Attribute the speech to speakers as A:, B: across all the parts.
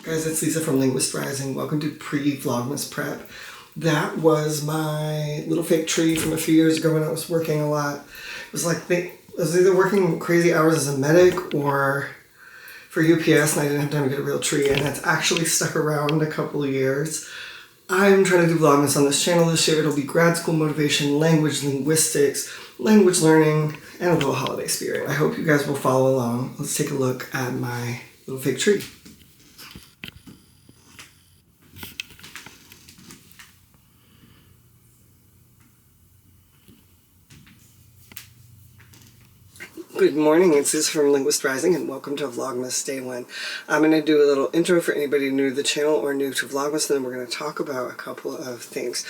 A: Guys, it's Lisa from Linguist Rising. Welcome to pre-Vlogmas prep. That was my little fake tree from a few years ago when I was working a lot. It was like I was either working crazy hours as a medic or for UPS, and I didn't have time to get a real tree, and it's actually stuck around a couple of years. I'm trying to do Vlogmas on this channel this year. It'll be grad school motivation, language, linguistics, language learning, and a little holiday spirit. I hope you guys will follow along. Let's take a look at my little fake tree. Good morning, it's Lisa from Linguist Rising, and welcome to Vlogmas Day 1. I'm going to do a little intro for anybody new to the channel or new to Vlogmas, and then we're going to talk about a couple of things.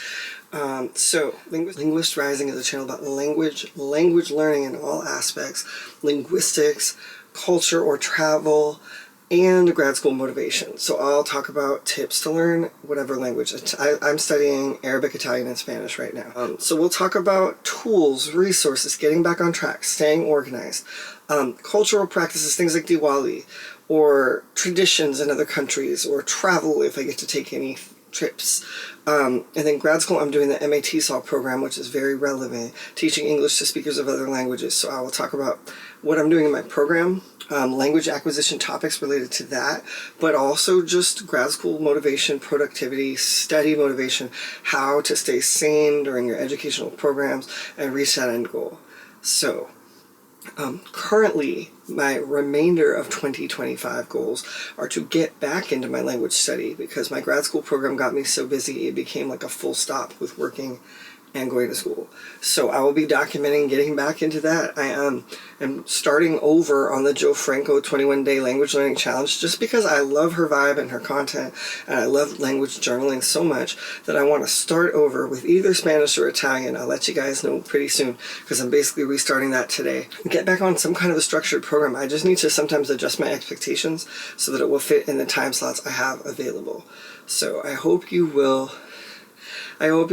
A: So, Linguist Rising is a channel about language learning in all aspects, linguistics, culture or travel, and grad school motivation. So I'll talk about tips to learn whatever language. I'm studying Arabic, Italian, and Spanish right now. So we'll talk about tools, resources, getting back on track, staying organized, cultural practices, things like Diwali, or traditions in other countries, or travel if I get to take any trips. And then grad school, I'm doing the MAT Solve program, which is very relevant, teaching English to speakers of other languages. So I will talk about what I'm doing in my program, language acquisition topics related to that, but also just grad school motivation, productivity, study motivation, how to stay sane during your educational programs and reach that end goal. So currently, my remainder of 2025 goals are to get back into my language study because my grad school program got me so busy it became like a full stop with working and going to school. So I will be documenting getting back into that. I am starting over on the Joe Franco 21-day language learning challenge just because I love her vibe and her content, and I love language journaling so much that I want to start over with either Spanish or Italian. I'll let you guys know pretty soon because I'm basically restarting that today. Get back on some kind of a structured program. I just need to sometimes adjust my expectations so that it will fit in the time slots I have available. So I hope you'll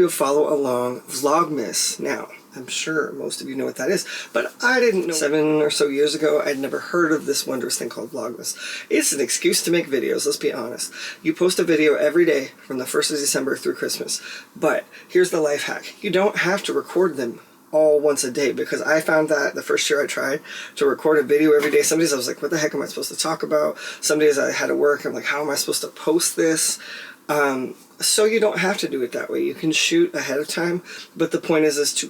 A: follow along. Vlogmas. Now, I'm sure most of you know what that is, but I didn't know. 7 or so years ago, I'd never heard of this wondrous thing called Vlogmas. It's an excuse to make videos, let's be honest. You post a video every day from the 1st of December through Christmas, but here's the life hack. You don't have to record them all once a day, because I found that the first year I tried to record a video every day, some days I was like, what the heck am I supposed to talk about? Some days I had to work, I'm like, how am I supposed to post this? So you don't have to do it that way. You can shoot ahead of time, but the point is to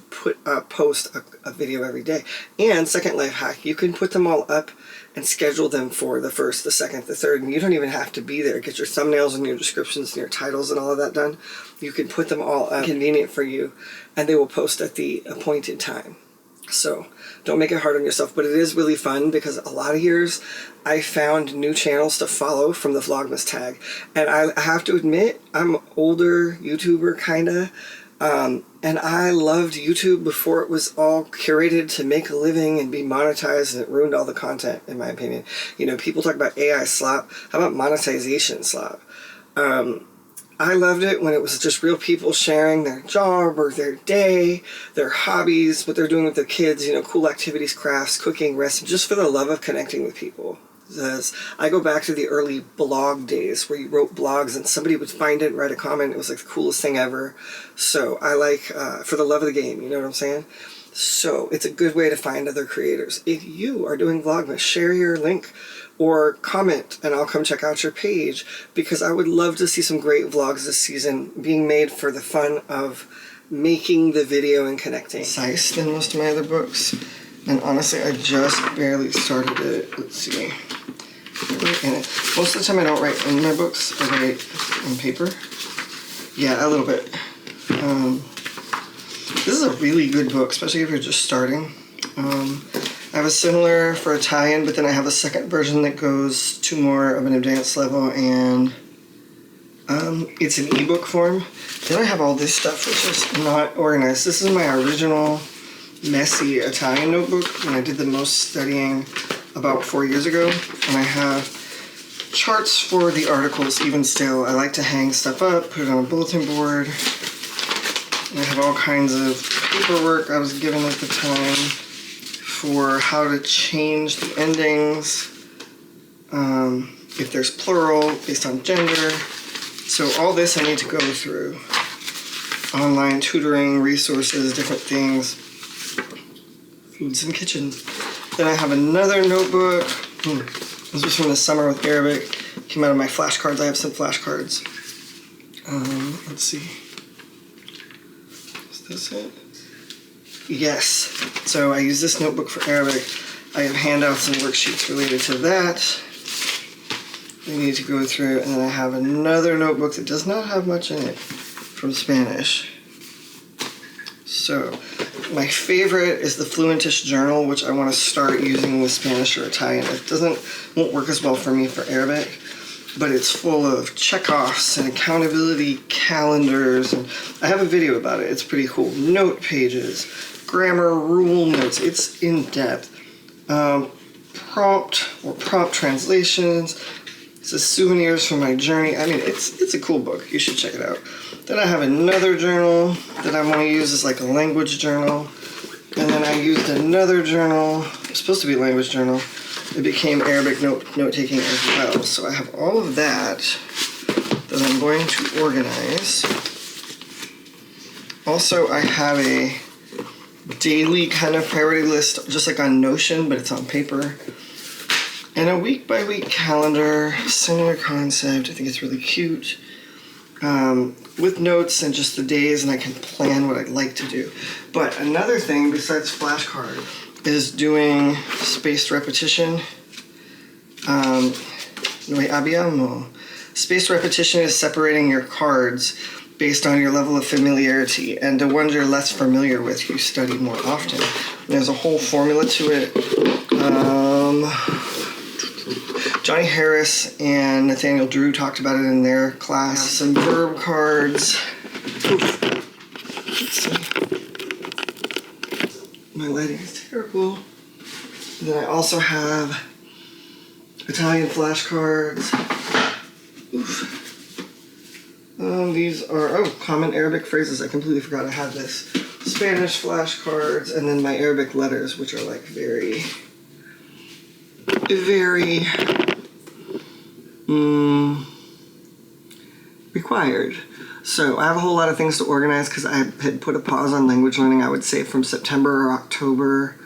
A: post a video every day. And second life hack, you can put them all up and schedule them for the 1st, the 2nd, the 3rd, and you don't even have to be there. Get your thumbnails and your descriptions and your titles and all of that done. You can put them all up, convenient for you, and they will post at the appointed time. So don't make it hard on yourself, but it is really fun because a lot of years I found new channels to follow from the Vlogmas tag, and I have to admit I'm an older YouTuber kinda, and I loved YouTube before it was all curated to make a living and be monetized, and it ruined all the content in my opinion. You know, people talk about AI slop. How about monetization slop? I loved it when it was just real people sharing their job or their day, their hobbies, what they're doing with their kids, you know, cool activities, crafts, cooking, recipes, just for the love of connecting with people. As I go back to the early blog days where you wrote blogs and somebody would find it and write a comment. It was like the coolest thing ever. So I like, for the love of the game, you know what I'm saying? So it's a good way to find other creators. If you are doing Vlogmas, share your link or comment and I'll come check out your page, because I would love to see some great vlogs this season being made for the fun of making the video and connecting. Concise than most of my other books, and honestly I just barely started it. Let's see. Most of the time I don't write in my books, I write on paper. Yeah, a little bit. This is a really good book, especially if you're just starting. I have a similar for Italian, but then I have a second version that goes to more of an advanced level, and it's an ebook form. Then I have all this stuff which is not organized. This is my original messy Italian notebook when I did the most studying about 4 years ago, and I have charts for the articles even still. I like to hang stuff up, put it on a bulletin board. And I have all kinds of paperwork I was given at the time for how to change the endings. if there's plural, based on gender. So all this I need to go through. Online tutoring, resources, different things. Foods and kitchen. Then I have another notebook. This was from the summer with Arabic. Came out of my flashcards. I have some flashcards. Let's see. Is this it? Yes. So I use this notebook for Arabic. I have handouts and worksheets related to that. I need to go through, and then I have another notebook that does not have much in it from Spanish. So my favorite is the Fluentish Journal, which I want to start using with Spanish or Italian. It won't work as well for me for Arabic, but it's full of checkoffs and accountability calendars, and I have a video about it. It's pretty cool. Note pages, grammar, rule notes. It's in depth. Prompt translations. It says souvenirs from my journey. I mean, it's a cool book. You should check it out. Then I have another journal that I want to use as like a language journal. And then I used another journal. It was supposed to be a language journal. It became Arabic note-taking as well. So I have all of that I'm going to organize. Also, I have a daily kind of priority list, just like on Notion, but it's on paper. And a week-by-week calendar, similar concept. I think it's really cute. With notes and just the days, and I can plan what I'd like to do. But another thing besides flashcard is doing spaced repetition. Spaced repetition is separating your cards based on your level of familiarity, and the ones you're less familiar with, you study more often. And there's a whole formula to it. Johnny Harris and Nathaniel Drew talked about it in their class. Some verb cards. Let's see. My lighting is terrible. And then I also have Italian flashcards. These are, common Arabic phrases. I completely forgot I had this. Spanish flashcards, and then my Arabic letters, which are like very required. So I have a whole lot of things to organize because I had put a pause on language learning, I would say from September or October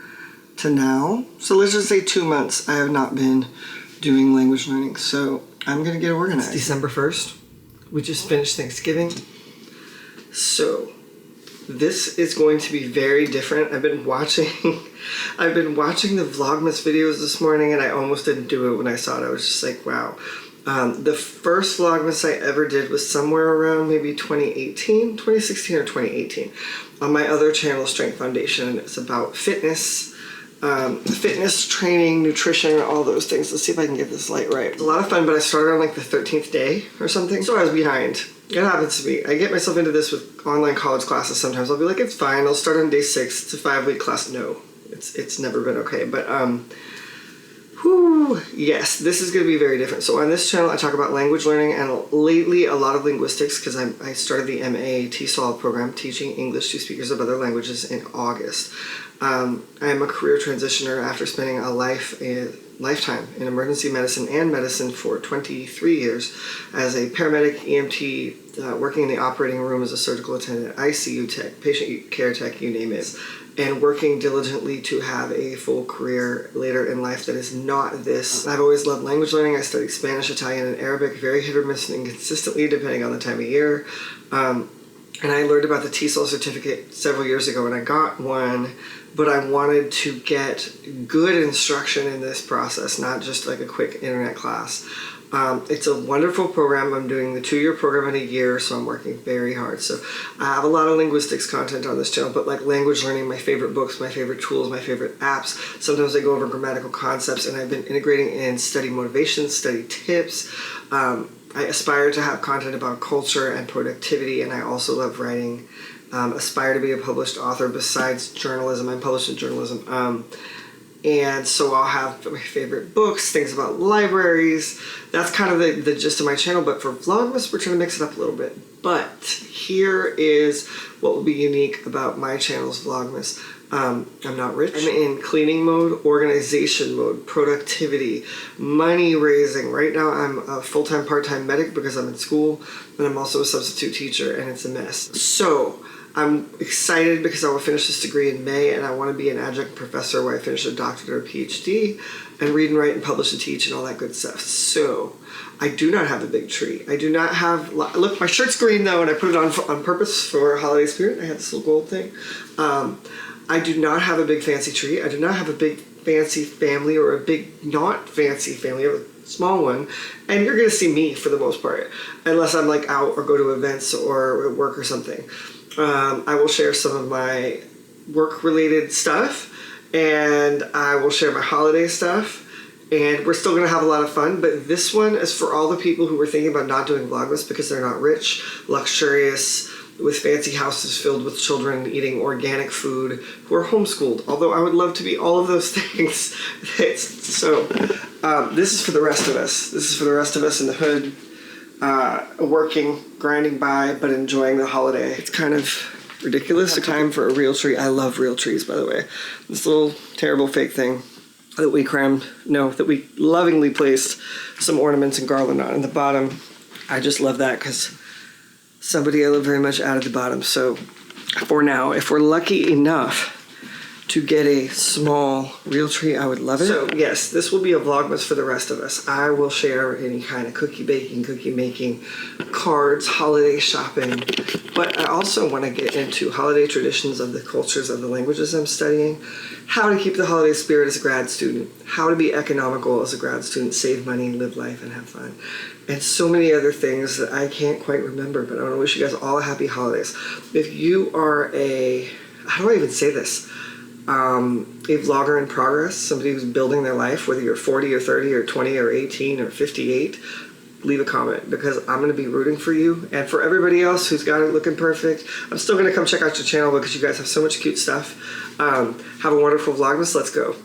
A: to now. So let's just say 2 months I have not been doing language learning. So I'm going to get organized. It's December 1st. We just finished Thanksgiving. So this is going to be very different. I've been watching the Vlogmas videos this morning, and I almost didn't do it when I saw it. I was just like, wow. The first Vlogmas I ever did was somewhere around maybe 2016 or 2018 on my other channel, Strength Foundation. It's about fitness, training, nutrition, all those things. Let's see if I can get this light right. It's a lot of fun, but I started on like the 13th day or something, so I was behind. It happens to me. I get myself into this with online college classes sometimes. I'll be like, it's fine, I'll start on day 6. It's a 5-week class. No, it's never been okay, but yes, this is going to be very different. So on this channel, I talk about language learning, and lately a lot of linguistics, because I started the MA TESOL program, teaching English to speakers of other languages, in August. I am a career transitioner after spending a lifetime in emergency medicine and medicine for 23 years as a paramedic, EMT, working in the operating room as a surgical attendant, ICU tech, patient care tech, you name it, and working diligently to have a full career later in life that is not this. I've always loved language learning. I studied Spanish, Italian, and Arabic, very hit or miss and inconsistently depending on the time of year. And I learned about the TESOL certificate several years ago, and I got one, but I wanted to get good instruction in this process, not just like a quick internet class. It's a wonderful program. I'm doing the 2-year program in a year, so I'm working very hard. So I have a lot of linguistics content on this channel, but like language learning, my favorite books, my favorite tools, my favorite apps. Sometimes I go over grammatical concepts, and I've been integrating in study motivation, study tips. I aspire to have content about culture and productivity, and I also love writing. Aspire to be a published author besides journalism. I'm published in journalism. And so I'll have my favorite books, things about libraries. That's kind of the gist of my channel. But for Vlogmas, we're trying to mix it up a little bit. But here is what will be unique about my channel's Vlogmas. I'm not rich. I'm in cleaning mode, organization mode, productivity, money raising. Right now I'm a full-time, part-time medic because I'm in school, and I'm also a substitute teacher, and it's a mess. So I'm excited because I will finish this degree in May, and I want to be an adjunct professor where I finish a doctorate or a PhD and read and write and publish and teach and all that good stuff. So I do not have a big tree. I do not have, look, my shirt's green though, and I put it on purpose for holiday spirit. I had this little gold thing. I do not have a big fancy tree. I do not have a big fancy family or a big not fancy family. I have a small one, and you're gonna see me for the most part, unless I'm like out or go to events or at work or something. I will share some of my work-related stuff, and I will share my holiday stuff, and we're still gonna have a lot of fun. But this one is for all the people who were thinking about not doing Vlogmas because they're not rich, luxurious, with fancy houses filled with children eating organic food, who are homeschooled. Although I would love to be all of those things. This is for the rest of us. This is for the rest of us in the hood, working, grinding by, but enjoying the holiday. It's kind of ridiculous. A time for a real tree. I love real trees, by the way. This little terrible fake thing that we that we lovingly placed some ornaments and garland on in the bottom. I just love that because somebody I love very much added the bottom. So for now, if we're lucky enough to get a small real tree, I would love it. So yes, this will be a Vlogmas for the rest of us. I will share any kind of cookie baking, cookie making, cards, holiday shopping, but I also want to get into holiday traditions of the cultures of the languages I'm studying, how to keep the holiday spirit as a grad student, how to be economical as a grad student, save money, live life, and have fun, and so many other things that I can't quite remember, but I want to wish you guys all a happy holidays. If you are how do I even say this? A vlogger in progress, somebody who's building their life, whether you're 40 or 30 or 20 or 18 or 58, leave a comment because I'm going to be rooting for you. And for everybody else who's got it looking perfect, I'm still going to come check out your channel because you guys have so much cute stuff. Have a wonderful Vlogmas. Let's go.